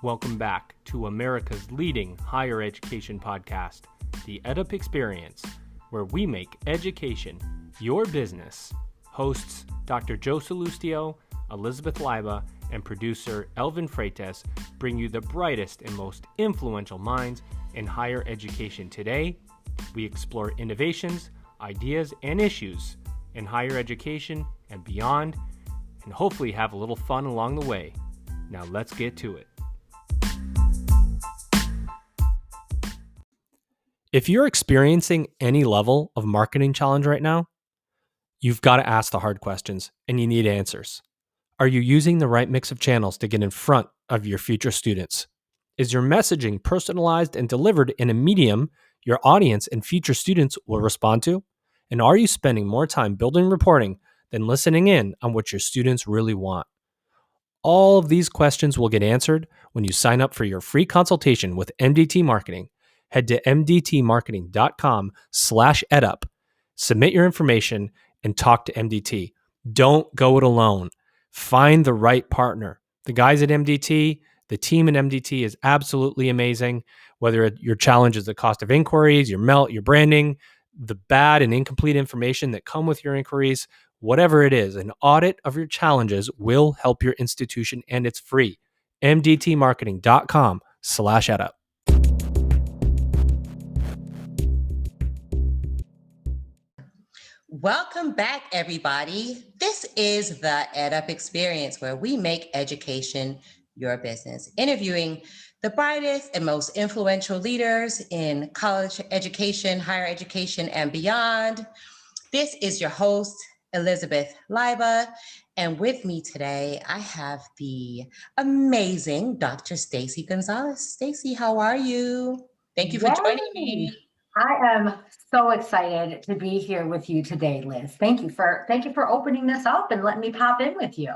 Welcome back to America's leading higher education podcast, The EdUp Experience, where we make education your business. Hosts Dr. Joe Salustio, Elizabeth Leiba, and producer Elvin Freitas bring you the brightest and most influential minds in higher education today. We explore innovations, ideas, and issues in higher education and beyond, and hopefully have a little fun along the way. Now let's get to it. If you're experiencing any level of marketing challenge right now, you've got to ask the hard questions and you need answers. Are you using the right mix of channels to get in front of your future students? Is your messaging personalized and delivered in a medium your audience and future students will respond to? And are you spending more time building reporting than listening in on what your students really want? All of these questions will get answered when you sign up for your free consultation with MDT Marketing. Head to mdtmarketing.com/edup, submit your information, and talk to MDT. Don't go it alone. Find the right partner. The guys at MDT, the team at MDT is absolutely amazing. Whether your challenge is the cost of inquiries, your branding, the bad and incomplete information that come with your inquiries, whatever it is, an audit of your challenges will help your institution, and it's free. mdtmarketing.com/edup. Welcome back, everybody. This is the EdUp Experience, where we make education your business, interviewing the brightest and most influential leaders in college education, higher education, and beyond. This is your host, Elizabeth Leiba, and with me today, I have the amazing Dr. Stacy Gonzalez. Stacy, how are you? Thank you for joining me. I am so excited to be here with you today, Liz. Thank you for opening this up and letting me pop in with you.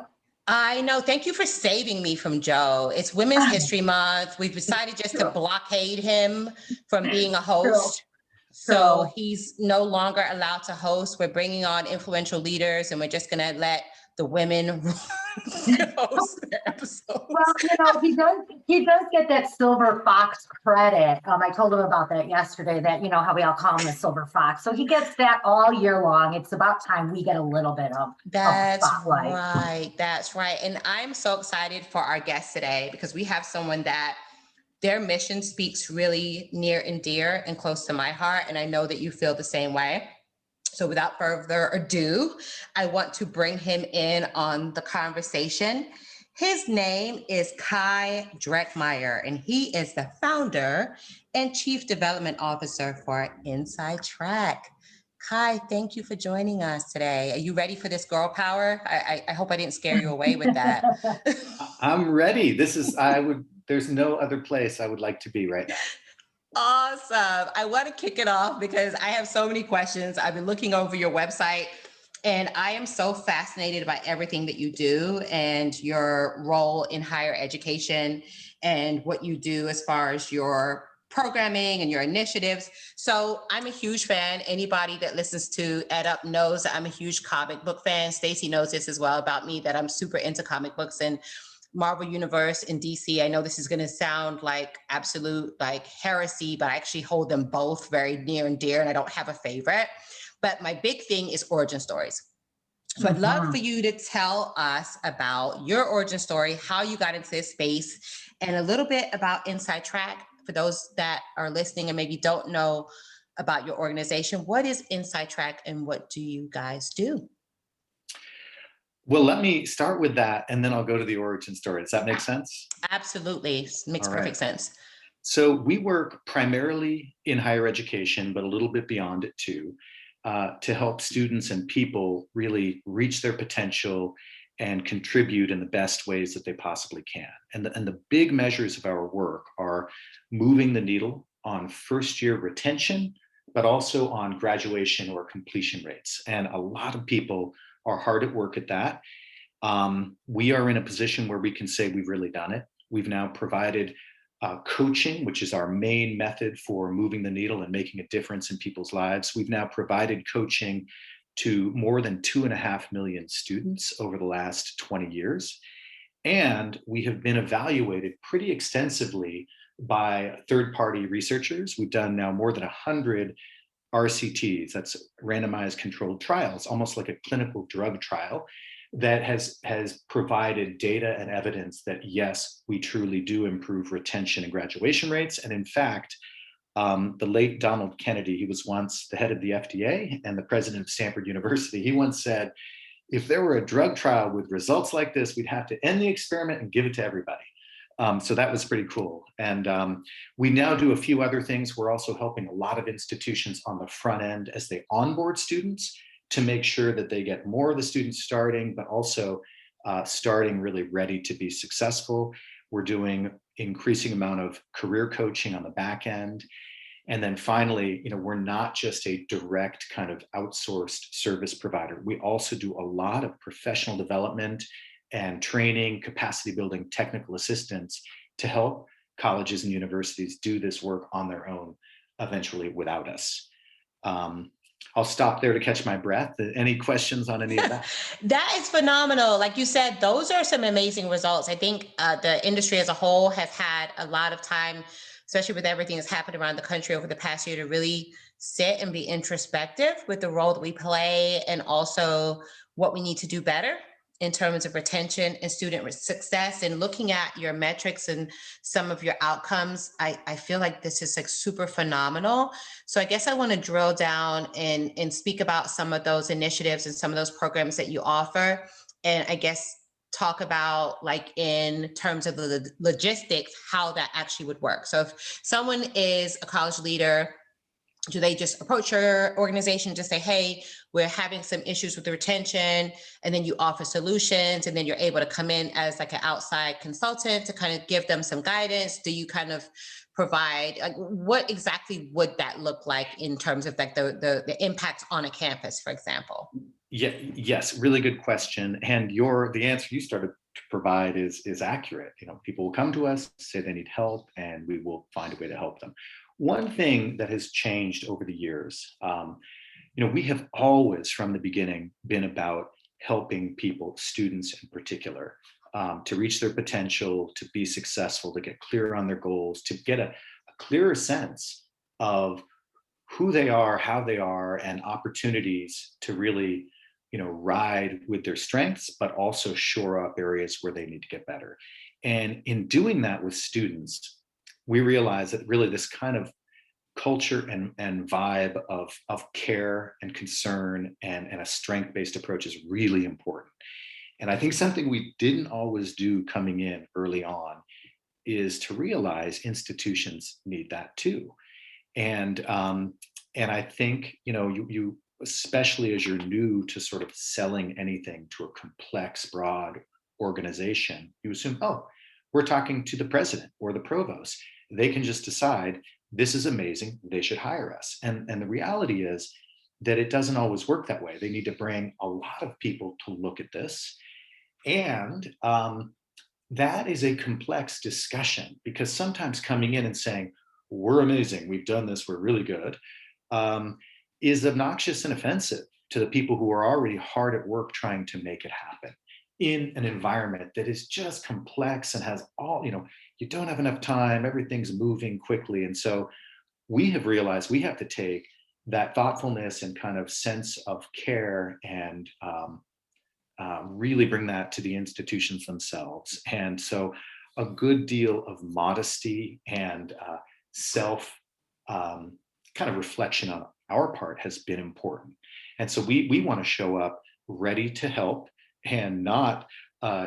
I know. Thank you for saving me from Joe. It's Women's History Month. We've decided just to blockade him from being a host. So he's no longer allowed to host. We're bringing on influential leaders, and we're just going to let the women host the episode. Well, he does get that silver fox credit. I told him about that yesterday, that, how we all call him the silver fox. So he gets that all year long. It's about time we get a little bit of spotlight. That's right. And I'm so excited for our guest today, because we have someone that their mission speaks really near and dear and close to my heart. And I know that you feel the same way. So without further ado, I want to bring him in on the conversation. His name is Kai Dreckmeyer, and he is the founder and chief development officer for Inside Track. Kai, thank you for joining us today. Are you ready for this girl power? I hope I didn't scare you away with that. I'm ready. There's no other place I would like to be right now. Awesome. I want to kick it off because I have so many questions. I've been looking over your website, and I am so fascinated by everything that you do and your role in higher education and what you do as far as your programming and your initiatives. So I'm a huge fan. Anybody that listens to EdUp knows that I'm a huge comic book fan. Stacy knows this as well about me, that I'm super into comic books and Marvel Universe in DC. I know this is going to sound like absolute heresy, but I actually hold them both very near and dear, and I don't have a favorite. But my big thing is origin stories. So I'd love for you to tell us about your origin story, how you got into this space, and a little bit about Inside Track for those that are listening and maybe don't know about your organization. What is Inside Track and what do you guys do? Well, let me start with that, and then I'll go to the origin story. Does that make sense? Absolutely. Makes perfect sense. So we work primarily in higher education, but a little bit beyond it too, to help students and people really reach their potential and contribute in the best ways that they possibly can. And the big measures of our work are moving the needle on first-year retention, but also on graduation or completion rates. And a lot of people are hard at work at that. We are in a position where we can say we've really done it. We've now provided coaching, which is our main method for moving the needle and making a difference in people's lives. We've now provided coaching to more than 2.5 million students over the last 20 years. And we have been evaluated pretty extensively by third-party researchers. We've done now more than 100 RCTs, that's randomized controlled trials, almost like a clinical drug trial, that has provided data and evidence that yes, we truly do improve retention and graduation rates. And in fact, the late Donald Kennedy, he was once the head of the FDA and the president of Stanford University. He once said, if there were a drug trial with results like this, we'd have to end the experiment and give it to everybody. So that was pretty cool. And we now do a few other things. We're also helping a lot of institutions on the front end as they onboard students to make sure that they get more of the students starting, but also starting really ready to be successful. We're doing increasing amount of career coaching on the back end. And then finally, we're not just a direct kind of outsourced service provider. We also do a lot of professional development and training, capacity building, technical assistance to help colleges and universities do this work on their own, eventually without us. I'll stop there to catch my breath. Any questions on any of that? That is phenomenal. Like you said, those are some amazing results. I think the industry as a whole has had a lot of time, especially with everything that's happened around the country over the past year, to really sit and be introspective with the role that we play and also what we need to do better in terms of retention and student success. And looking at your metrics and some of your outcomes, I feel like this is like super phenomenal. So I guess I want to drill down and speak about some of those initiatives and some of those programs that you offer. And I guess talk about, like, in terms of the logistics, how that actually would work. So if someone is a college leader, do they just approach your organization, just say, hey, we're having some issues with the retention, and then you offer solutions, and then you're able to come in as like an outside consultant to kind of give them some guidance? Do you kind of provide, like, what exactly would that look like in terms of like the impact on a campus, for example? Yeah, yes, really good question. And the answer you started to provide is accurate. People will come to us, say they need help, and we will find a way to help them. One thing that has changed over the years, we have always from the beginning been about helping people, students in particular, to reach their potential, to be successful, to get clear on their goals, to get a clearer sense of who they are, how they are, and opportunities to really, ride with their strengths, but also shore up areas where they need to get better. And in doing that with students, we realize that really this kind of culture and vibe of care and concern and a strength-based approach is really important. And I think something we didn't always do coming in early on is to realize institutions need that too. And I think, you especially as you're new to sort of selling anything to a complex, broad organization, you assume, oh, we're talking to the president or the provost. They can just decide this is amazing, they should hire us. And the reality is that it doesn't always work that way. They need to bring a lot of people to look at this. And that is a complex discussion, because sometimes coming in and saying, we're amazing, we've done this, we're really good, is obnoxious and offensive to the people who are already hard at work trying to make it happen in an environment that is just complex and has all, you don't have enough time, everything's moving quickly. And so we have realized we have to take that thoughtfulness and kind of sense of care and really bring that to the institutions themselves. And so a good deal of modesty and self kind of reflection on our part has been important. And so we want to show up ready to help and not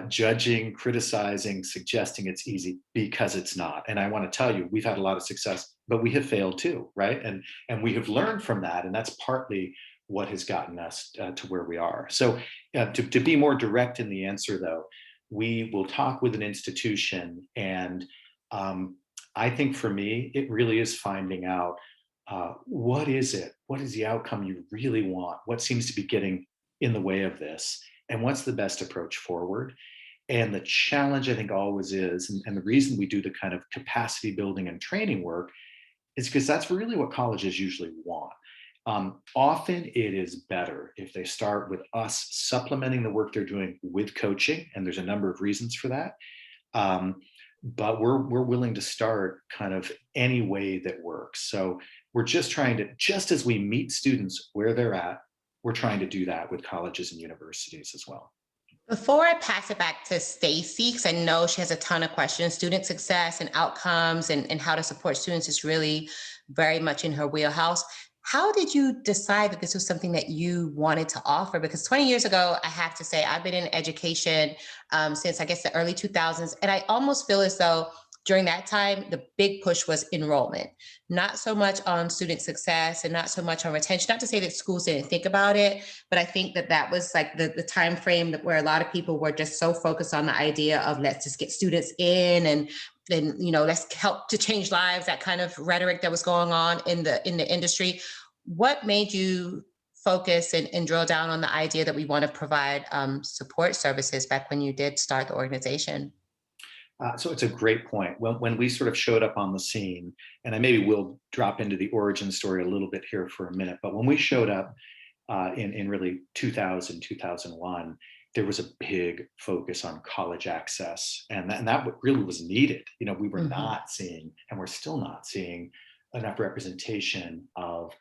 judging, criticizing, suggesting it's easy, because it's not. And I want to tell you, we've had a lot of success, but we have failed too, right? And we have learned from that. And that's partly what has gotten us to where we are. So to be more direct in the answer, though, we will talk with an institution. And I think for me, it really is finding out what is it? What is the outcome you really want? What seems to be getting in the way of this? And what's the best approach forward? And the challenge, I think, always is, and the reason we do the kind of capacity building and training work is because that's really what colleges usually want. Often it is better if they start with us supplementing the work they're doing with coaching, and there's a number of reasons for that. But we're willing to start kind of any way that works. So we're just trying to, just as we meet students where they're at, we're trying to do that with colleges and universities as well. Before I pass it back to Stacy, because I know she has a ton of questions, student success and outcomes and how to support students is really very much in her wheelhouse. How did you decide that this was something that you wanted to offer? Because 20 years ago, I have to say, I've been in education since I guess the early 2000s. And I almost feel as though during that time, the big push was enrollment, not so much on student success and not so much on retention. Not to say that schools didn't think about it, but I think that that was like the time frame where a lot of people were just so focused on the idea of let's just get students in and let's help to change lives, that kind of rhetoric that was going on in the industry. What made you focus and drill down on the idea that we want to provide support services back when you did start the organization? So it's a great point. When we sort of showed up on the scene, and I maybe will drop into the origin story a little bit here for a minute, but when we showed up in really 2000, 2001, there was a big focus on college access. And that really was needed. We were not seeing, and we're still not seeing, enough representation of,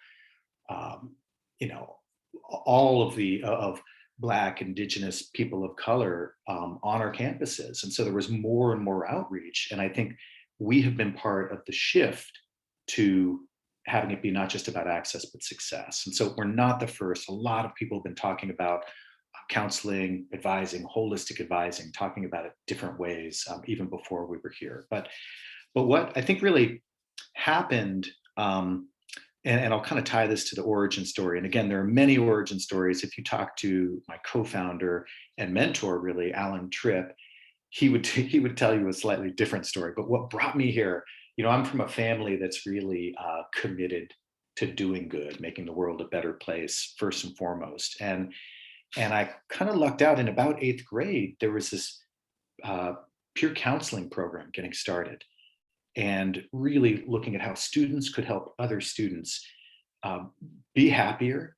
all of Black, Indigenous, people of color on our campuses. And so there was more and more outreach. And I think we have been part of the shift to having it be not just about access, but success. And so we're not the first. A lot of people have been talking about counseling, advising, holistic advising, talking about it different ways, even before we were here. But what I think really happened, and I'll kind of tie this to the origin story. And again, there are many origin stories. If you talk to my co-founder and mentor, really, Alan Tripp, he would tell you a slightly different story. But what brought me here, I'm from a family that's really committed to doing good, making the world a better place first and foremost. And I kind of lucked out in about 8th grade. There was this peer counseling program getting started, and really looking at how students could help other students be happier,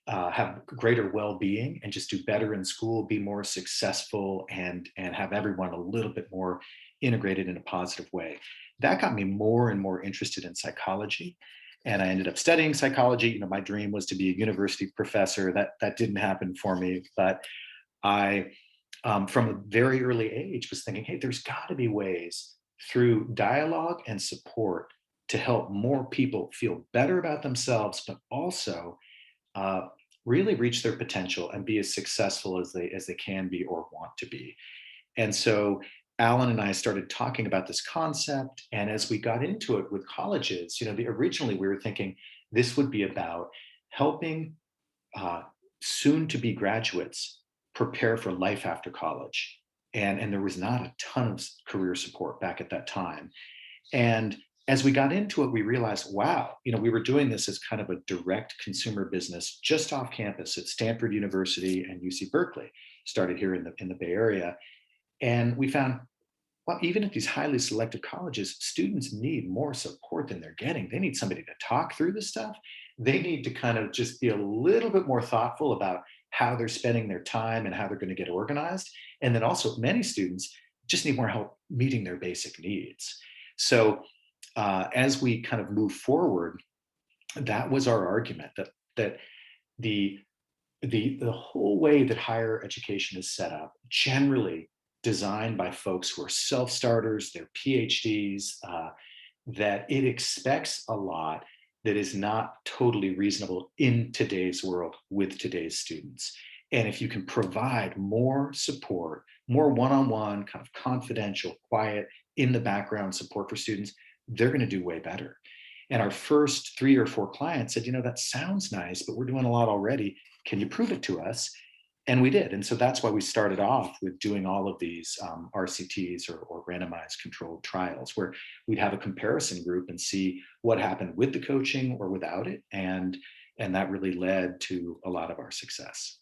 have greater well-being, and just do better in school, be more successful, and have everyone a little bit more integrated in a positive way. That got me more and more interested in psychology. And I ended up studying psychology. My dream was to be a university professor. That didn't happen for me, but I, from a very early age, was thinking, hey, there's got to be ways through dialogue and support to help more people feel better about themselves, but also really reach their potential and be as successful as they can be or want to be. And so Alan and I started talking about this concept. And as we got into it with colleges, originally we were thinking this would be about helping soon to be graduates prepare for life after college. And there was not a ton of career support back at that time. And as we got into it, we realized, wow, we were doing this as kind of a direct consumer business just off campus at Stanford University and UC Berkeley, started here in the Bay Area. And we found, well, even at these highly selective colleges, students need more support than they're getting. They need somebody to talk through this stuff. They need to kind of just be a little bit more thoughtful about how they're spending their time and how they're going to get organized. And then also many students just need more help meeting their basic needs. So as we kind of move forward, that was our argument, that the whole way that higher education is set up, generally designed by folks who are self-starters, they're PhDs, that it expects a lot that is not totally reasonable in today's world with today's students. And if you can provide more support, more one-on-one, kind of confidential, quiet, in the background support for students, they're going to do way better. And our first 3 or 4 clients said, that sounds nice, but we're doing a lot already. Can you prove it to us? And we did. And so that's why we started off with doing all of these RCTs or randomized controlled trials, where we'd have a comparison group and see what happened with the coaching or without it. And that really led to a lot of our success.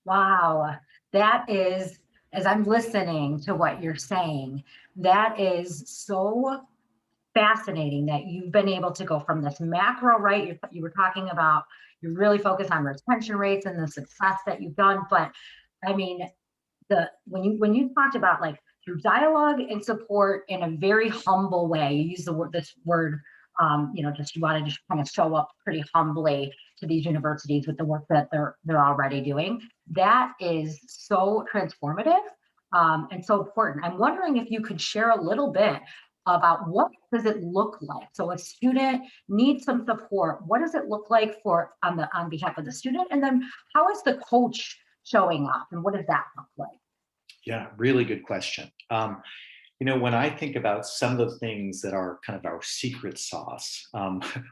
Wow. That is, as I'm listening to what you're saying, that is so fascinating that you've been able to go from this macro, right? You were talking about, you're really focused on retention rates and the success that you've done. But I mean, when you talked about like through dialogue and support in a very humble way, you use this word, just you want to just kind of show up pretty humbly to these universities with the work that they're already doing. That is so transformative, and so important. I'm wondering if you could share a little bit about what does it look like. So a student needs some support. What does it look like on behalf of the student? And then how is the coach showing up, and what does that look like? Yeah, really good question. When I think about some of the things that are kind of our secret sauce,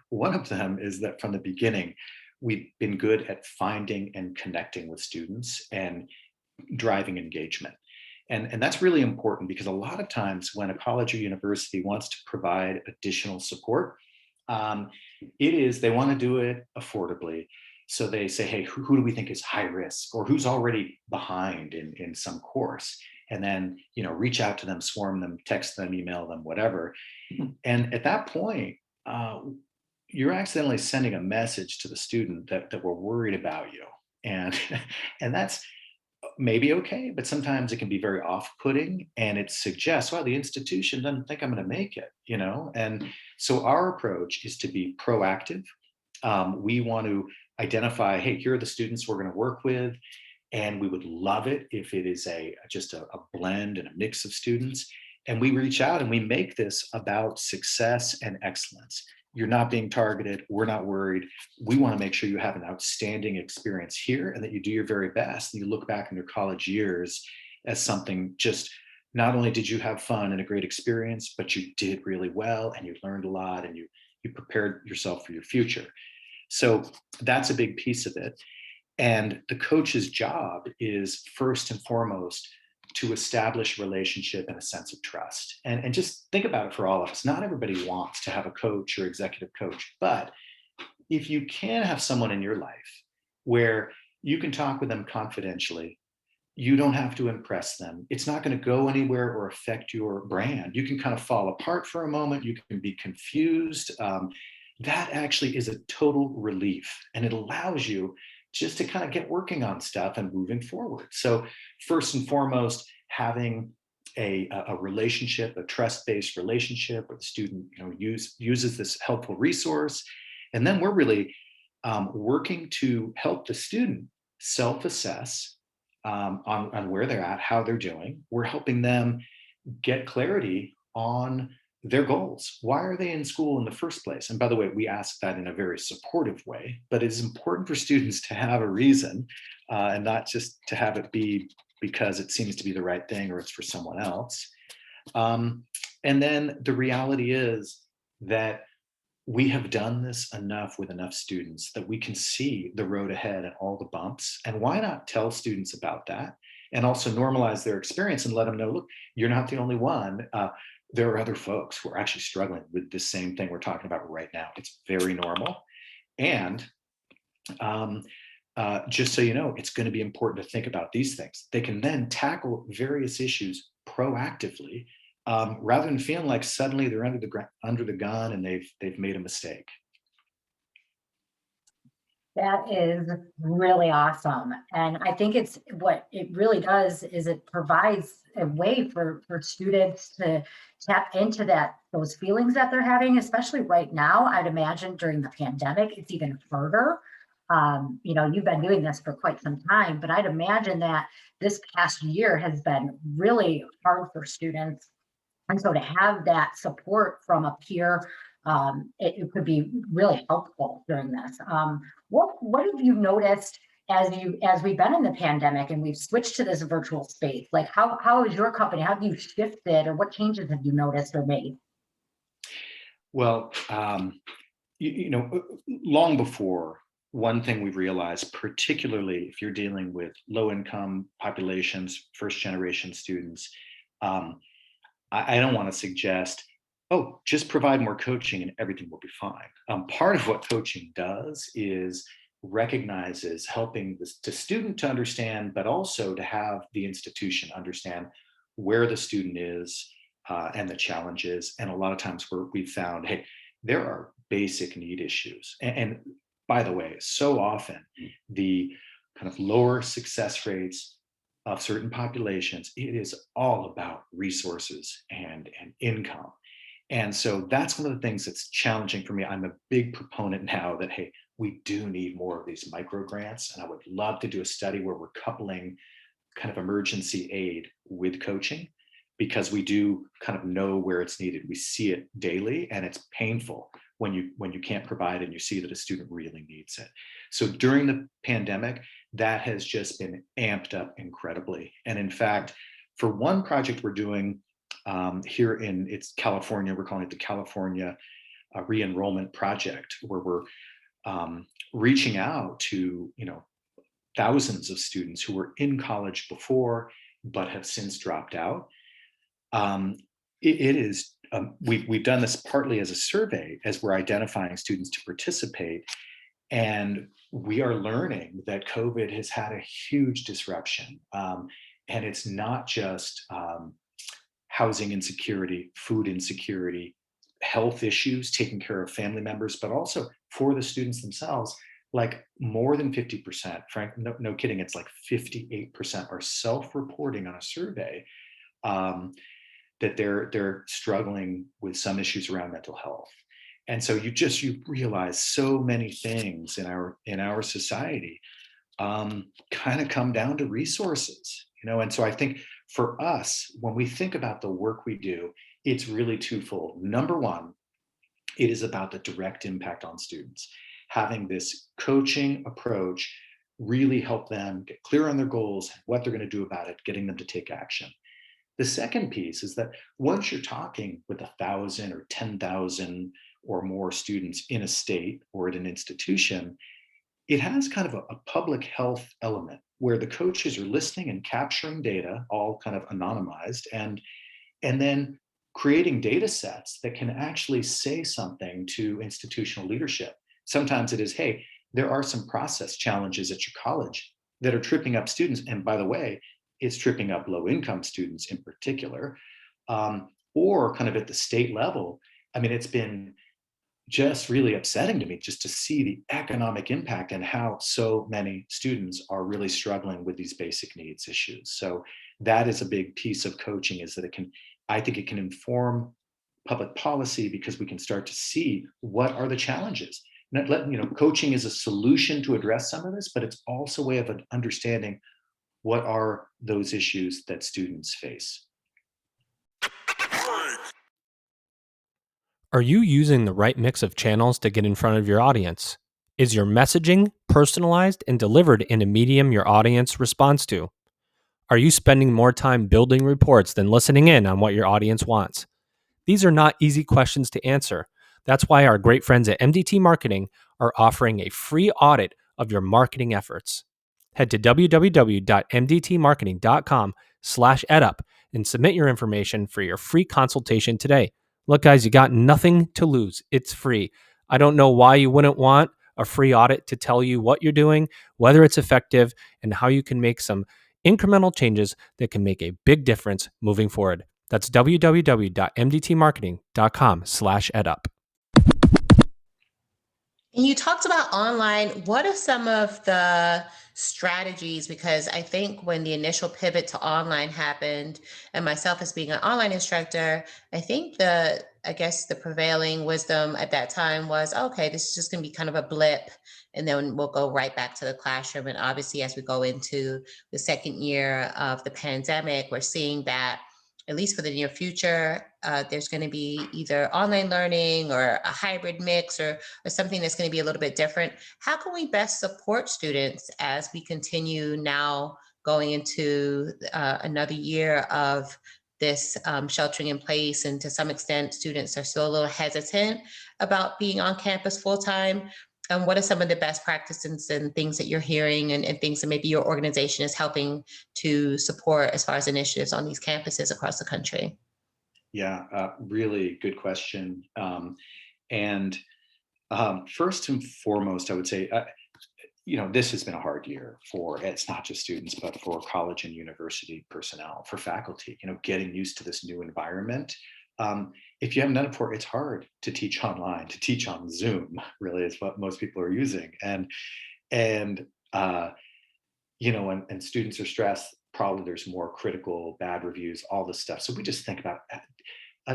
one of them is that from the beginning, we've been good at finding and connecting with students and driving engagement. And that's really important because a lot of times when a college or university wants to provide additional support, they want to do it affordably. So they say, hey, who do we think is high risk or who's already behind in some course? And then, reach out to them, swarm them, text them, email them, whatever. And at that point, you're accidentally sending a message to the student that we're worried about you. And, and that's maybe okay, but sometimes it can be very off-putting, and it suggests, well, the institution doesn't think I'm going to make it, And so our approach is to be proactive. We want to identify, hey, here are the students we're going to work with, and we would love it if it is just a blend and a mix of students. And we reach out and we make this about success and excellence. You're not being targeted. We're not worried. We want to make sure you have an outstanding experience here and that you do your very best. And you look back in your college years as something just, not only did you have fun and a great experience, but you did really well and you learned a lot and you prepared yourself for your future. So that's a big piece of it. And the coach's job is first and foremost to establish relationship and a sense of trust. And just think about it for all of us. Not everybody wants to have a coach or executive coach, but if you can have someone in your life where you can talk with them confidentially, you don't have to impress them. It's not going to go anywhere or affect your brand. You can kind of fall apart for a moment. You can be confused. That actually is a total relief. And it allows you just to kind of get working on stuff and moving forward. So first and foremost, having a relationship, a trust-based relationship where the student uses this helpful resource. And then we're really working to help the student self-assess on where they're at, how they're doing. We're helping them get clarity on their goals. Why are they in school in the first place? And by the way, we ask that in a very supportive way, but it's important for students to have a reason and not just to have it be because it seems to be the right thing or it's for someone else. And then the reality is that we have done this enough with enough students that we can see the road ahead and all the bumps. And why not tell students about that and also normalize their experience and let them know, look, you're not the only one. There are other folks who are actually struggling with this same thing we're talking about right now. It's very normal. And just so you know, it's going to be important to think about these things. They can then tackle various issues proactively rather than feeling like suddenly they're under the gun and they've made a mistake. That is really awesome. And I think what it really does is it provides a way for students to tap into those feelings that they're having, especially right now. I'd imagine during the pandemic, it's even harder. You've been doing this for quite some time, but I'd imagine that this past year has been really hard for students. And so to have that support from a peer, it could be really helpful during this. What have you noticed as we've been in the pandemic and we've switched to this virtual space? Like how is your company? How have you shifted, or what changes have you noticed or made? Well, long before, one thing we've realized, particularly if you're dealing with low-income populations, first-generation students, I don't want to suggest, oh, just provide more coaching and everything will be fine. Part of what coaching does is recognizes helping the student to understand, but also to have the institution understand where the student is, and the challenges. And a lot of times where we found, hey, there are basic need issues. And by the way, so often the kind of lower success rates of certain populations, it is all about resources and income. And so that's one of the things that's challenging for me. I'm a big proponent now that, hey, we do need more of these micro grants. And I would love to do a study where we're coupling kind of emergency aid with coaching, because we do kind of know where it's needed. We see it daily, and it's painful when you can't provide and you see that a student really needs it. So during the pandemic, that has just been amped up incredibly. And in fact, for one project we're doing here in California, we're calling it the California Re-enrollment Project, where we're reaching out to thousands of students who were in college before but have since dropped out. We've done this partly as a survey as we're identifying students to participate, and we are learning that COVID has had a huge disruption. And it's not just housing insecurity, food insecurity, health issues, taking care of family members, but also for the students themselves. Like more than 50%, Frank, no kidding, it's like 58% are self-reporting on a survey that they're struggling with some issues around mental health. And so you realize so many things in our society kind of come down to resources, and so I think for us, when we think about the work we do, it's really twofold. Number one, it is about the direct impact on students. Having this coaching approach really help them get clear on their goals, what they're going to do about it, getting them to take action. The second piece is that once you're talking with 1,000 or 10,000 or more students in a state or at an institution, it has kind of a public health element where the coaches are listening and capturing data, all kind of anonymized, and then creating data sets that can actually say something to institutional leadership. Sometimes it is, hey, there are some process challenges at your college that are tripping up students. And by the way, it's tripping up low-income students in particular, or kind of at the state level. I mean, it's been just really upsetting to me just to see the economic impact and how so many students are really struggling with these basic needs issues. So that is a big piece of coaching, is that I think it can inform public policy, because we can start to see what are the challenges. Coaching is a solution to address some of this, but it's also a way of understanding what are those issues that students face. Are you using the right mix of channels to get in front of your audience? Is your messaging personalized and delivered in a medium your audience responds to? Are you spending more time building reports than listening in on what your audience wants? These are not easy questions to answer. That's why our great friends at MDT Marketing are offering a free audit of your marketing efforts. Head to www.mdtmarketing.com/edup and submit your information for your free consultation today. Look, guys, you got nothing to lose. It's free. I don't know why you wouldn't want a free audit to tell you what you're doing, whether it's effective, and how you can make some incremental changes that can make a big difference moving forward. That's www.mdtmarketing.com/edup. And you talked about online. What are some of the strategies? Because I think when the initial pivot to online happened, and myself as being an online instructor, I think the prevailing wisdom at that time was, okay, this is just going to be kind of a blip, and then we'll go right back to the classroom. And obviously, as we go into the second year of the pandemic, we're seeing that, at least for the near future, there's going to be either online learning or a hybrid mix or something that's going to be a little bit different. How can we best support students as we continue now going into another year of this sheltering in place? And to some extent, students are still a little hesitant about being on campus full time. And what are some of the best practices and things that you're hearing, and things that maybe your organization is helping to support as far as initiatives on these campuses across the country? Yeah, really good question. And first and foremost, I would say this has been a hard year for, it's not just students, but for college and university personnel, for faculty, getting used to this new environment. If you haven't done it before, it's hard to teach online, to teach on Zoom, really is what most people are using. And students are stressed, probably there's more critical, bad reviews, all this stuff. So we just think about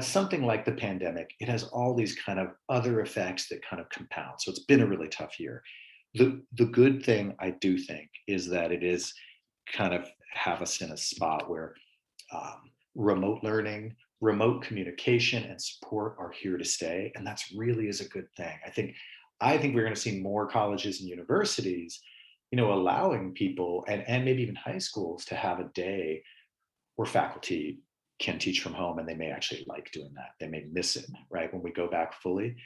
something like the pandemic. It has all these kind of other effects that kind of compound. So it's been a really tough year. The good thing, I do think, is that it is kind of have us in a spot where remote learning, remote communication, and support are here to stay, and that's really is a good thing. I think we're going to see more colleges and universities, allowing people and maybe even high schools to have a day where faculty can teach from home, and they may actually like doing that. They may miss it, right, when we go back fully.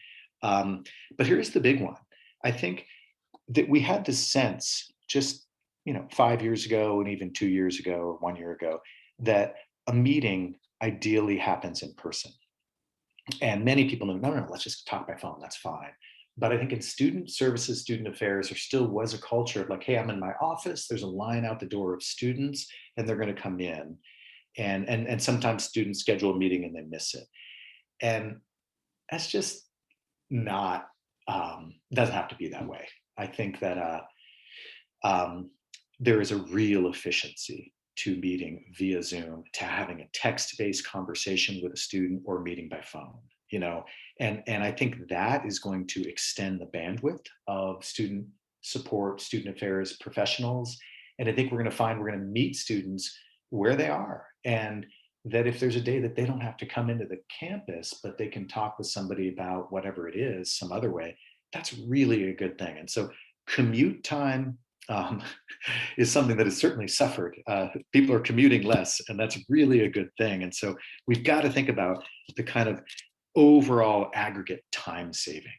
But here's the big one. I think that we had this sense just 5 years ago, and even 2 years ago or 1 year ago, that a meeting ideally happens in person. And many people know, no, let's just talk by phone, that's fine. But I think in student services, student affairs, there still was a culture of like, hey, I'm in my office, there's a line out the door of students, and they're going to come in. And sometimes students schedule a meeting and they miss it. And that's just not, doesn't have to be that way. I think that there is a real efficiency to meeting via Zoom, to having a text-based conversation with a student, or meeting by phone, and I think that is going to extend the bandwidth of student support, student affairs professionals. And I think we're going to meet students where they are, and that if there's a day that they don't have to come into the campus, but they can talk with somebody about whatever it is some other way, that's really a good thing. And so commute time is something that has certainly suffered. People are commuting less, and that's really a good thing. And so we've got to think about the kind of overall aggregate time saving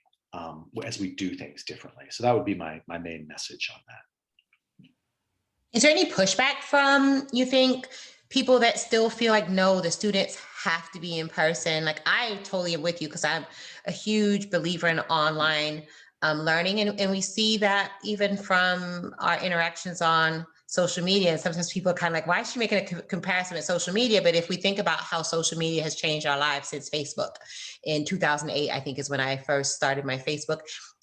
as we do things differently. So that would be my main message on that. Is there any pushback from, you think, people that still feel like, no, the students have to be in person? Like, I totally am with you, because I'm a huge believer in online learning. And we see that even from our interactions on social media. And sometimes people are kind of like, why is she making a comparison with social media? But if we think about how social media has changed our lives since Facebook in 2008, I think is when I first started my Facebook.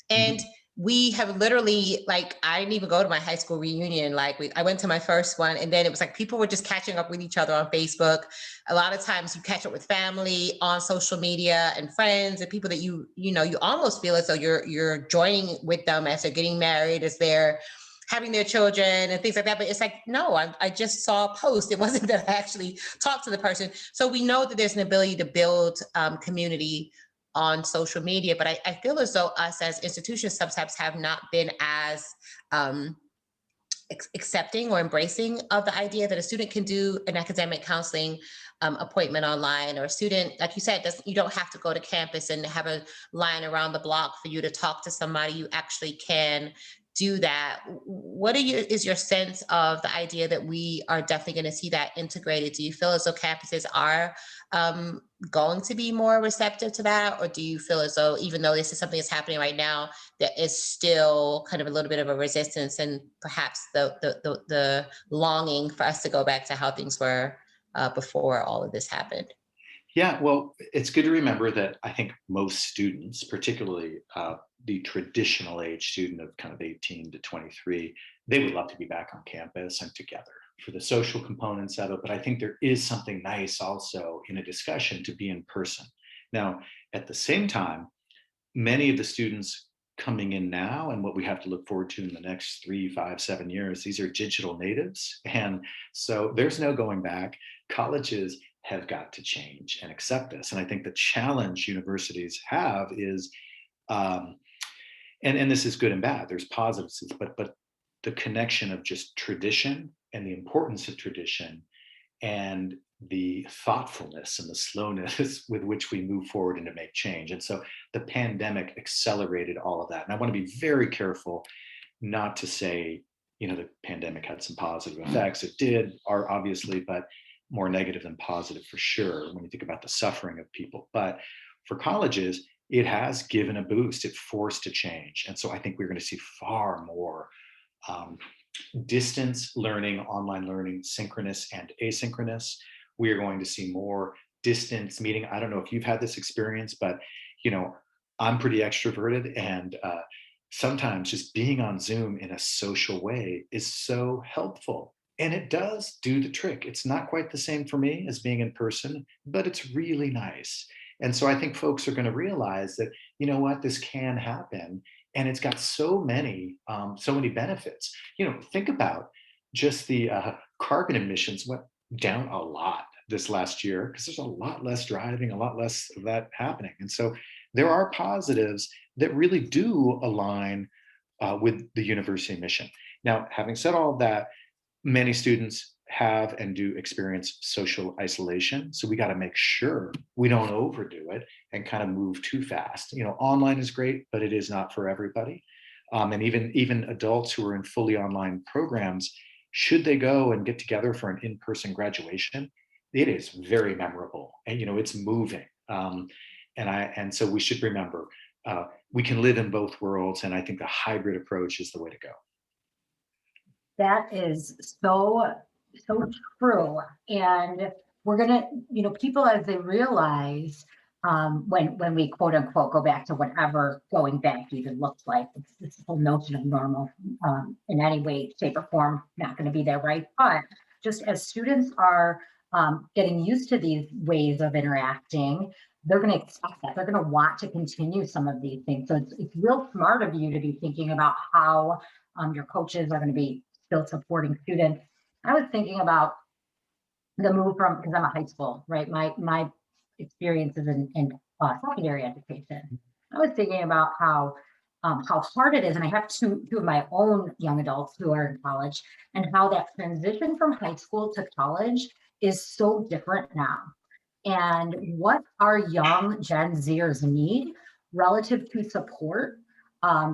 And we have literally, like, I didn't even go to my high school reunion. I went to my first one, and then it was like people were just catching up with each other on Facebook. A lot of times you catch up with family on social media and friends and people that you almost feel as though you're joining with them as they're getting married, as they're having their children and things like that. But it's like, no, I just saw a post. It wasn't that I actually talked to the person. So we know that there's an ability to build community on social media, but I feel as though us as institutions sometimes have not been as accepting or embracing of the idea that a student can do an academic counseling appointment online, or a student, like you said, you don't have to go to campus and have a line around the block for you to talk to somebody. You actually can do that. What is your sense of the idea that we are definitely going to see that integrated? Do you feel as though campuses are going to be more receptive to that? Or do you feel as though, even though this is something that's happening right now, that is still kind of a little bit of a resistance, and perhaps the longing for us to go back to how things were before all of this happened? Yeah, well, it's good to remember that I think most students, particularly the traditional age student of kind of 18 to 23, they would love to be back on campus and together for the social components of it. But I think there is something nice also in a discussion to be in person. Now, at the same time, many of the students coming in now, and what we have to look forward to in the next 3, 5, 7 years, these are digital natives. And so there's no going back. Colleges have got to change and accept this. And I think the challenge universities have is, and this is good and bad, there's positives, but the connection of just tradition and the importance of tradition and the thoughtfulness and the slowness with which we move forward and to make change. And so the pandemic accelerated all of that. And I want to be very careful not to say, the pandemic had some positive effects. It did, are obviously, but more negative than positive for sure when you think about the suffering of people. But for colleges, it has given a boost. It forced a change. And so I think we're going to see far more distance learning, online learning, synchronous and asynchronous. We are going to see more distance meeting. I don't know if you've had this experience, but I'm pretty extroverted, and sometimes just being on Zoom in a social way is so helpful. And it does do the trick. It's not quite the same for me as being in person, but it's really nice. And so I think folks are going to realize that, this can happen. And it's got so many benefits. Think about just the carbon emissions went down a lot this last year because there's a lot less driving, a lot less of that happening. And so there are positives that really do align with the university mission. Now, having said all of that, many students have and do experience social isolation. So we got to make sure we don't overdo it and kind of move too fast. Online is great, but it is not for everybody. And even adults who are in fully online programs, should they go and get together for an in-person graduation, it is very memorable, and it's moving. And so we should remember we can live in both worlds, and I think the hybrid approach is the way to go. That is so true. And we're gonna, people, as they realize, when we quote unquote go back to whatever going back even looks like, it's this whole notion of normal, in any way, shape, or form, not going to be there, right? But just as students are getting used to these ways of interacting, they're going to expect that. They're going to want to continue some of these things. So it's real smart of you to be thinking about how your coaches are going to be still supporting students. I was thinking about the move from, because I'm a high school, right? My experiences in secondary education. I was thinking about how hard it is, and I have two of my own young adults who are in college, and how that transition from high school to college is so different now. And what our young Gen Zers need relative to support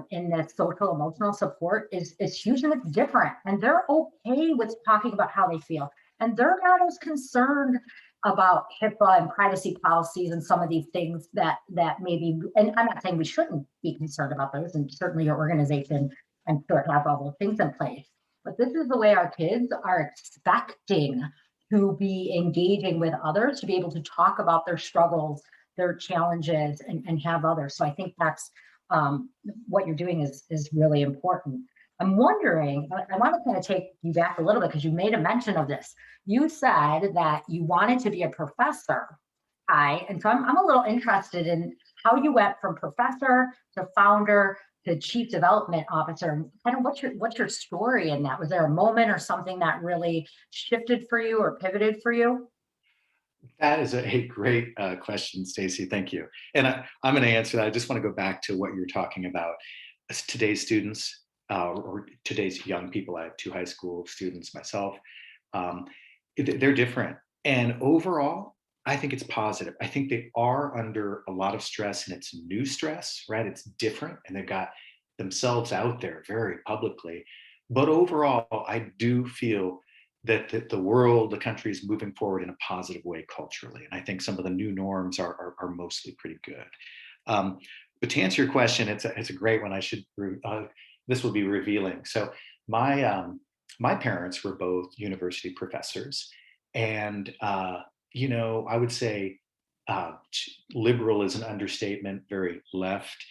in the social emotional support is huge, and it's different. And they're okay with talking about how they feel. And they're not as concerned about HIPAA and privacy policies and some of these things that maybe, and I'm not saying we shouldn't be concerned about those, and certainly your organization, I'm sure, have all those things in place. But this is the way our kids are expecting to be engaging with others, to be able to talk about their struggles, their challenges, and have others. So I think that's what you're doing is really important. I'm wondering, I want to kind of take you back a little bit because you made a mention of this. You said that you wanted to be a professor. And so I'm a little interested in how you went from professor to founder to chief development officer. Kind of what's your story in that? Was there a moment or something that really shifted for you or pivoted for you? That is a great question, Stacy. Thank you. And I'm going to answer that. I just want to go back to what you're talking about. As today's students or today's young people, I have 2 high school students myself. They're different. And overall, I think it's positive. I think they are under a lot of stress, and it's new stress, right? It's different, and they've got themselves out there very publicly. But overall, I do feel that the world, the country is moving forward in a positive way culturally. And I think some of the new norms are mostly pretty good. But to answer your question, it's a great one. This will be revealing. So my parents were both university professors, and I would say liberal is an understatement, very left,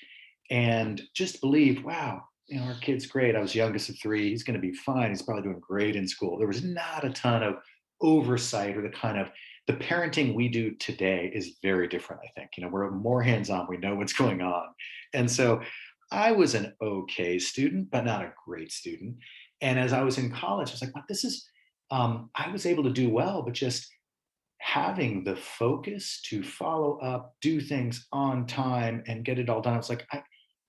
and just believe, wow, our kid's great. I was youngest of 3. He's going to be fine. He's probably doing great in school. There was not a ton of oversight, or the parenting we do today is very different. I think, we're more hands-on. We know what's going on. And so I was an okay student, but not a great student. And as I was in college, I was like, well, I was able to do well, but just having the focus to follow up, do things on time, and get it all done. I was like,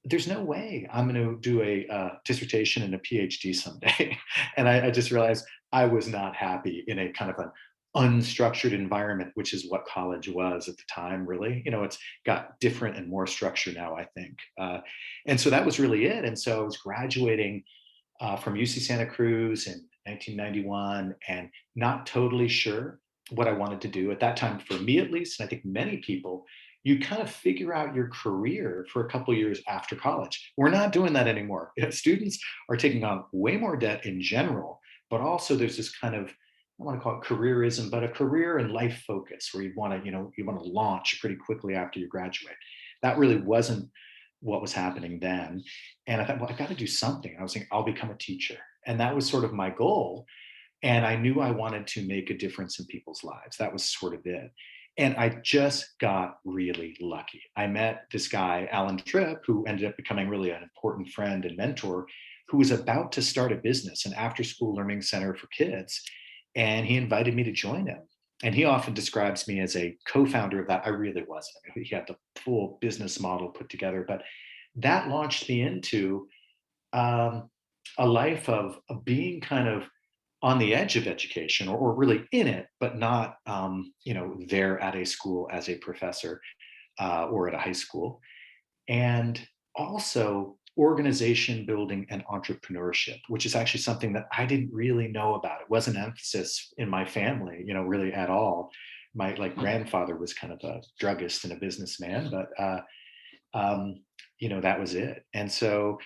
there's no way I'm going to do a dissertation and a PhD someday. And I just realized I was not happy in a kind of an unstructured environment, which is what college was at the time, really. It's got different and more structure now, I think. And so that was really it. And so I was graduating from UC Santa Cruz in 1991, and not totally sure what I wanted to do at that time, for me at least. And I think many people, you kind of figure out your career for a couple years after college. We're not doing that anymore. Students are taking on way more debt in general, but also there's this kind of, I want to call it careerism, but a career and life focus where you want to, you want to launch pretty quickly after you graduate. That really wasn't what was happening then. And I thought, well, I've got to do something. I was thinking, I'll become a teacher. And that was sort of my goal. And I knew I wanted to make a difference in people's lives. That was sort of it. And I just got really lucky. I met this guy, Alan Tripp, who ended up becoming really an important friend and mentor, who was about to start a business, an after-school learning center for kids. And he invited me to join him. And he often describes me as a co-founder of that. I really wasn't. I mean, he had the full business model put together, but that launched me into a life of being kind of on the edge of education, or really in it, but not, there at a school as a professor or at a high school. And also organization building and entrepreneurship, which is actually something that I didn't really know about. It wasn't an emphasis in my family, really at all. My grandfather was kind of a druggist and a businessman, but that was it. And so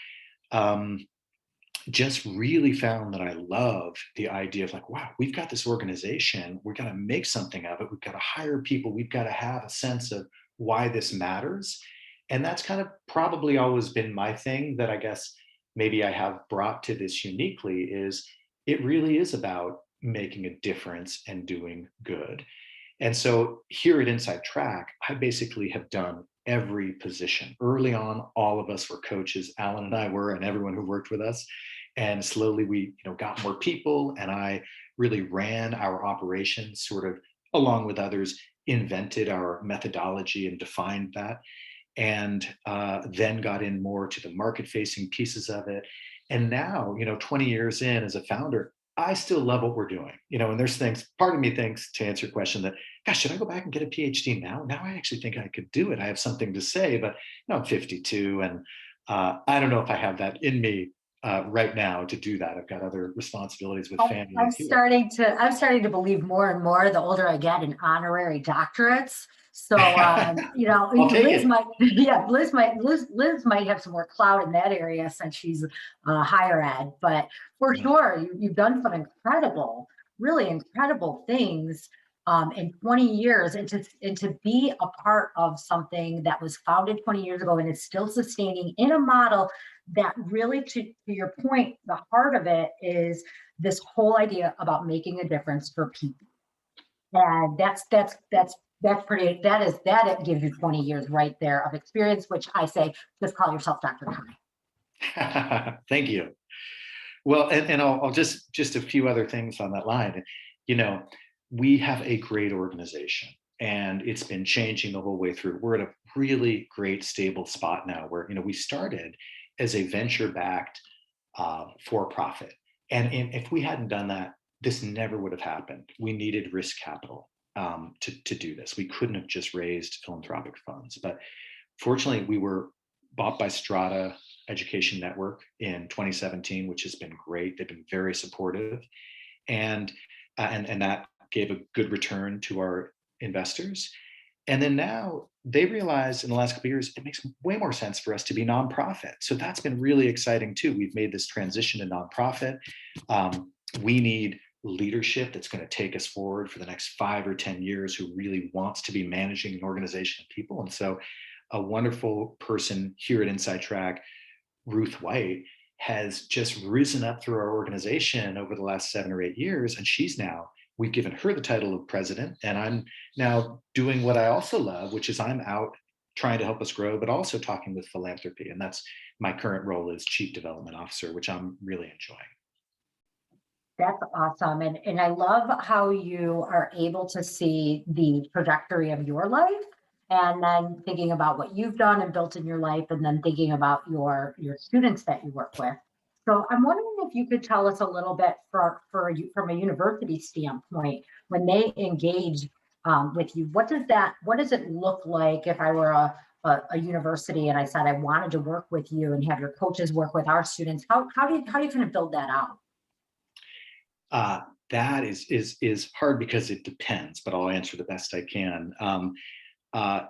just really found that I love the idea of wow, we've got this organization, we're going to make something of it. We've got to hire people. We've got to have a sense of why this matters. And that's kind of probably always been my thing that I guess maybe I have brought to this uniquely is it really is about making a difference and doing good. And so here at Inside Track, I basically have done every position. Early on, all of us were coaches. Alan and I were, and everyone who worked with us. And slowly we, got more people, and I really ran our operations, sort of along with others, invented our methodology and defined that, and then got in more to the market-facing pieces of it. And now, 20 years in as a founder, I still love what we're doing, and there's things, part of me thinks, to answer your question, that, gosh, should I go back and get a PhD now? Now I actually think I could do it. I have something to say, but I'm 52, and I don't know if I have that in me right now to do that. I've got other responsibilities with family. I'm starting to believe more and more the older I get in honorary doctorates. So, Liz might have some more clout in that area since she's higher ed, but for sure, you've done some really incredible things in 20 years, and to be a part of something that was founded 20 years ago and is still sustaining in a model that really, to your point, the heart of it is this whole idea about making a difference for people. And that gives you 20 years right there of experience, which I say, just call yourself Dr. Kai. Thank you. Well, and I'll just a few other things on that line. We have a great organization, and it's been changing the whole way through. We're at a really great, stable spot now where, we started as a venture-backed for-profit. And if we hadn't done that, this never would have happened. We needed risk capital to do this. We couldn't have just raised philanthropic funds. But fortunately, we were bought by Strata Education Network in 2017, which has been great. They've been very supportive. And that gave a good return to our investors. And then now they realize in the last couple of years, it makes way more sense for us to be nonprofit. So that's been really exciting too. We've made this transition to nonprofit. We need leadership that's going to take us forward for the next 5 or 10 years, who really wants to be managing an organization of people. And so a wonderful person here at Inside Track, Ruth White, has just risen up through our organization over the last 7 or 8 years. And we've given her the title of president, and I'm now doing what I also love, which is I'm out trying to help us grow, but also talking with philanthropy. And that's my current role as chief development officer, which I'm really enjoying. That's awesome. And I love how you are able to see the trajectory of your life, and then thinking about what you've done and built in your life, and then thinking about your students that you work with. So I'm wondering if you could tell us a little bit for you from a university standpoint, when they engage with you, what does it look like if I were a university and I said I wanted to work with you and have your coaches work with our students? How do you kind of build that out? That is hard because it depends, but I'll answer the best I can.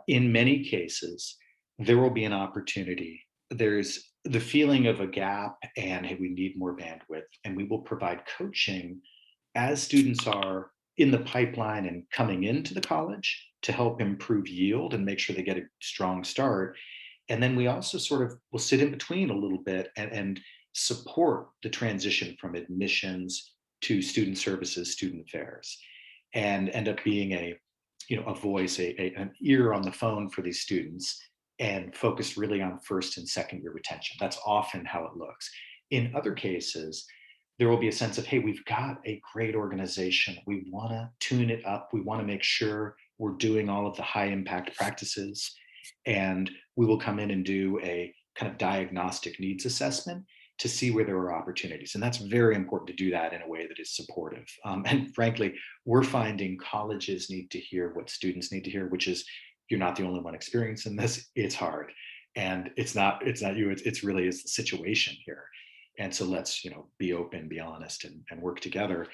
In many cases, there will be an opportunity. There's the feeling of a gap and hey, we need more bandwidth, and we will provide coaching as students are in the pipeline and coming into the college to help improve yield and make sure they get a strong start. And then we also sort of will sit in between a little bit and support the transition from admissions to student services, student affairs, and end up being a voice, an ear on the phone for these students, and focus really on first and second year retention. That's often how it looks. In other cases, there will be a sense of, hey, we've got a great organization. We want to tune it up. We want to make sure we're doing all of the high impact practices. And we will come in and do a kind of diagnostic needs assessment to see where there are opportunities. And that's very important to do that in a way that is supportive. And frankly, we're finding colleges need to hear what students need to hear, which is, you're not the only one experiencing this. It's hard. And it's not you, it's really is the situation here. And so let's, be open, be honest, and work together.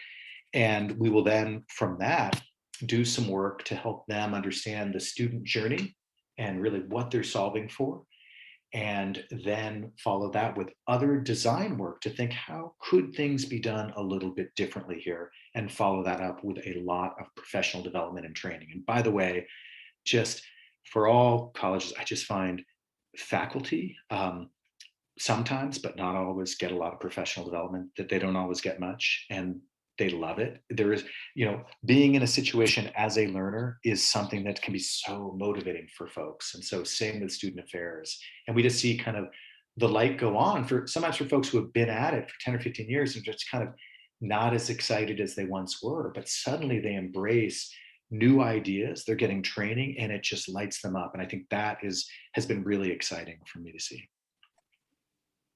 And we will then, from that, do some work to help them understand the student journey and really what they're solving for. And then follow that with other design work to think, how could things be done a little bit differently here? And follow that up with a lot of professional development and training. And by the way, just for all colleges, I just find faculty sometimes, but not always, get a lot of professional development that they don't always get much, and they love it. There is, being in a situation as a learner is something that can be so motivating for folks. And so same with student affairs. And we just see kind of the light go on for sometimes for folks who have been at it for 10 or 15 years and just kind of not as excited as they once were, but suddenly they embrace new ideas, they're getting training, and it just lights them up. And I think that has been really exciting for me to see.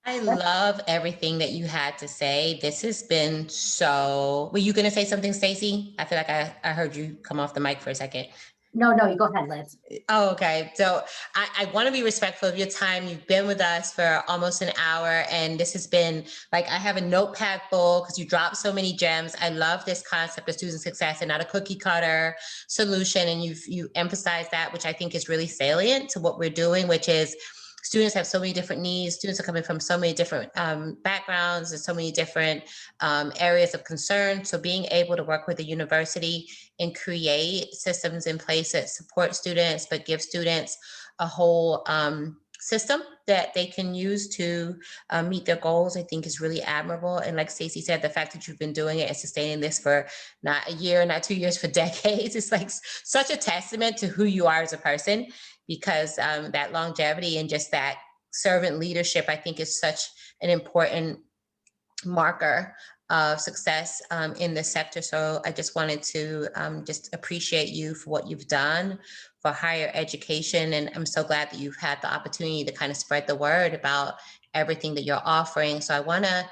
I love everything that you had to say. This has been so. Were you going to say something, Stacey? I feel like I heard you come off the mic for a second. No, you go ahead, Liz. Oh, okay. So I want to be respectful of your time. You've been with us for almost an hour, and this has been like, I have a notepad full because you dropped so many gems. I love this concept of student success and not a cookie cutter solution. And you emphasized that, which I think is really salient to what we're doing, which is students have so many different needs. Students are coming from so many different backgrounds and so many different areas of concern. So being able to work with the university and create systems in place that support students, but give students a whole system that they can use to meet their goals, I think is really admirable. And like Stacey said, the fact that you've been doing it and sustaining this for not a year, not 2 years, for decades, it's like such a testament to who you are as a person, because that longevity and just that servant leadership, I think, is such an important marker of success in this sector. So I just wanted to just appreciate you for what you've done for higher education. And I'm so glad that you've had the opportunity to kind of spread the word about everything that you're offering. So I want to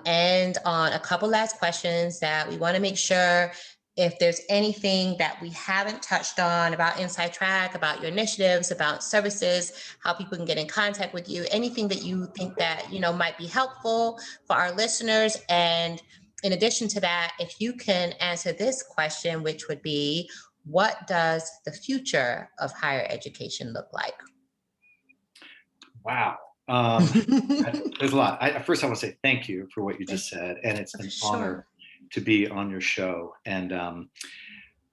end on a couple last questions that we want to make sure, if there's anything that we haven't touched on about Inside Track, about your initiatives, about services, how people can get in contact with you, anything that you think that, might be helpful for our listeners. And in addition to that, if you can answer this question, which would be, what does the future of higher education look like? Wow. There's a lot. First, I want to say thank you for what you just said. And it's an honor to be on your show. And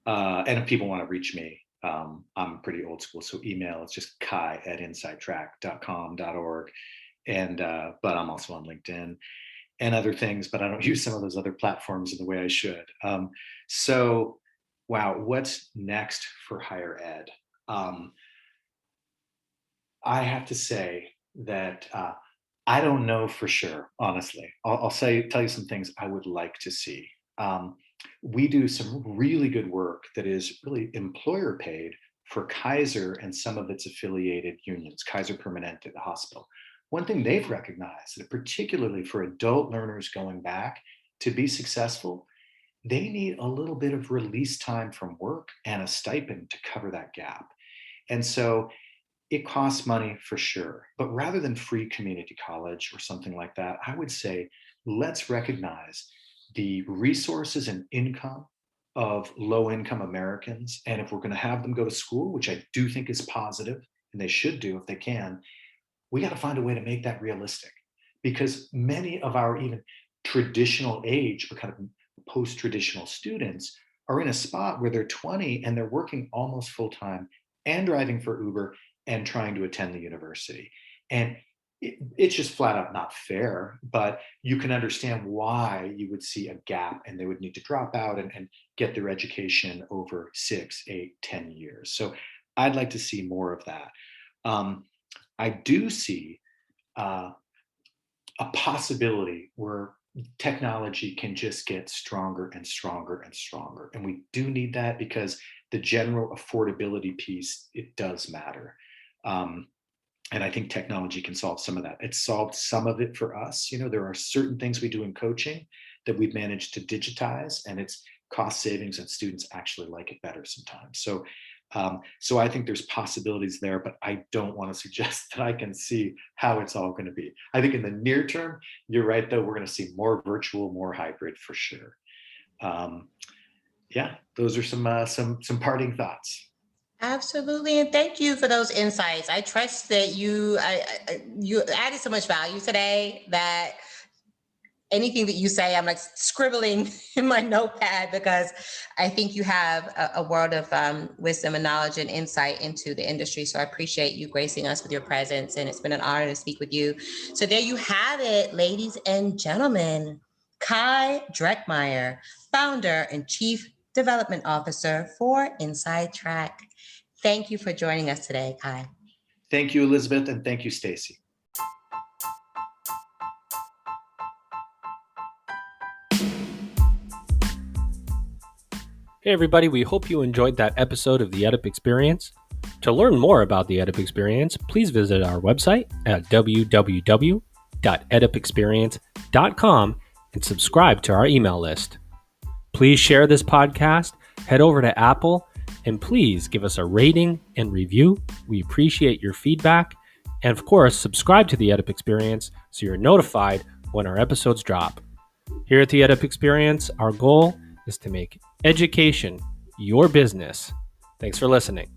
if people want to reach me, I'm pretty old school. So email, it's just kai@insidetrack.com.org. And, but I'm also on LinkedIn and other things, but I don't use some of those other platforms in the way I should. So, wow, what's next for higher ed? I have to say that I don't know for sure, honestly. I'll tell you some things I would like to see. We do some really good work that is really employer paid for Kaiser and some of its affiliated unions, Kaiser Permanente, the hospital. One thing they've recognized, that particularly for adult learners going back to be successful, they need a little bit of release time from work and a stipend to cover that gap. And so it costs money for sure, but rather than free community college or something like that, I would say let's recognize the resources and income of low-income Americans. And if we're going to have them go to school, which I do think is positive, and they should do if they can, we got to find a way to make that realistic, because many of our even traditional age, but kind of post-traditional students are in a spot where they're 20 and they're working almost full-time and driving for Uber and trying to attend the university. And it's just flat out not fair, but you can understand why you would see a gap and they would need to drop out and get their education over 6, 8, 10 years. So I'd like to see more of that. I do see a possibility where technology can just get stronger and stronger and stronger. And we do need that because the general affordability piece, it does matter. And I think technology can solve some of that. It solved some of it for us. You know, there are certain things we do in coaching that we've managed to digitize, and it's cost savings and students actually like it better sometimes. So I think there's possibilities there, but I don't want to suggest that I can see how it's all going to be. I think in the near term, you're right, though, we're going to see more virtual, more hybrid for sure. Yeah, those are some parting thoughts. Absolutely, and thank you for those insights. I trust that you added so much value today that anything that you say, I'm like scribbling in my notepad, because I think you have a world of wisdom and knowledge and insight into the industry. So I appreciate you gracing us with your presence, and it's been an honor to speak with you. So there you have it, ladies and gentlemen. Kai Dreckmeyer, founder and chief development officer for Inside Track. Thank you for joining us today, Kai. Thank you, Elizabeth, and thank you, Stacy. Hey everybody, we hope you enjoyed that episode of the EdUp Experience. To learn more about the EdUp Experience, please visit our website at www.edupexperience.com and subscribe to our email list. Please share this podcast, head over to Apple, and please give us a rating and review. We appreciate your feedback. And of course, subscribe to the EdUp Experience so you're notified when our episodes drop. Here at the EdUp Experience, our goal is to make education your business. Thanks for listening.